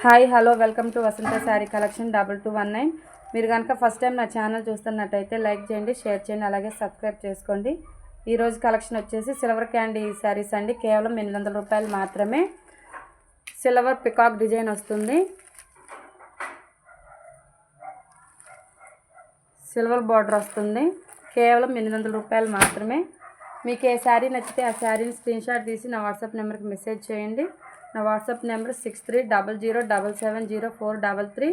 Hi hello welcome to Vasantha sari collection 2219. మీరు కనుక first time నా ఛానల్ చూస్తున్నట్టయితే లైక్ చేయండి, షేర్ చేయండి, అలాగే సబ్స్క్రైబ్ చేసుకోండి. ఈరోజు కలెక్షన్ వచ్చేసి సిల్వర్ క్యాండీ శారీస్ అండి. కేవలం 800 రూపాయలు మాత్రమే. సిల్వర్ పికాక్ డిజైన్ వస్తుంది, సిల్వర్ బార్డర్ వస్తుంది. కేవలం 800 రూపాయలు మాత్రమే. మీకు ఏ శారీ నచ్చితే ఆ శారీని స్క్రీన్ షాట్ తీసి నా వాట్సాప్ నెంబర్కి మెసేజ్ చేయండి. నా వాట్సాప్ నెంబర్ 6300770433.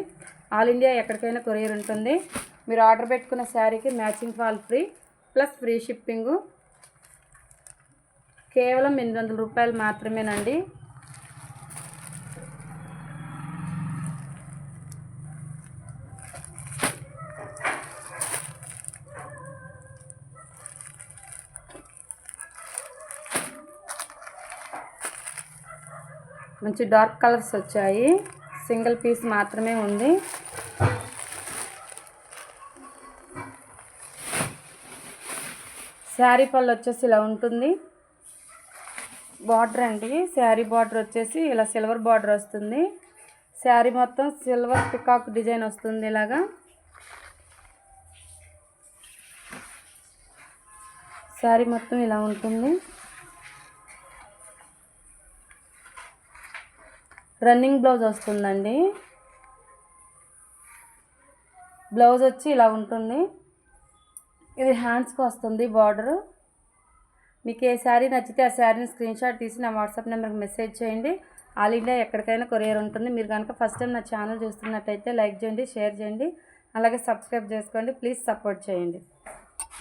ఆల్ ఇండియా ఎక్కడికైనా కొరియర్ ఉంటుంది. మీరు ఆర్డర్ పెట్టుకున్న శారీకి matching fall free plus free shipping. కేవలం 800 రూపాయలు మాత్రమేనండి. మంచి డార్క్ కలర్స్ వచ్చాయి. సింగిల్ పీస్ మాత్రమే ఉంది. శారీ పళ్ళు వచ్చేసి ఇలా ఉంటుంది. బార్డర్ అండి, శారీ బార్డర్ వచ్చేసి ఇలా సిల్వర్ బార్డర్ వస్తుంది. శారీ మొత్తం సిల్వర్ పికాక్ డిజైన్ వస్తుంది. ఇలాగా శారీ మొత్తం ఇలా ఉంటుంది. రన్నింగ్ బ్లౌజ్ వస్తుందండి. బ్లౌజ్ వచ్చి ఇలా ఉంటుంది. ఇది హ్యాండ్స్కి వస్తుంది బార్డరు. మీకు ఏ శారీ నచ్చితే ఆ శారీని స్క్రీన్ షాట్ తీసి నా వాట్సాప్ నెంబర్కి మెసేజ్ చేయండి. ఆల్ ఇండియా ఎక్కడికైనా కొరియర్ ఉంటుంది. మీరు కనుక ఫస్ట్ టైం నా ఛానల్ చూస్తున్నట్టయితే లైక్ చేయండి, షేర్ చేయండి, అలాగే సబ్స్క్రైబ్ చేసుకోండి. ప్లీజ్ సపోర్ట్ చేయండి.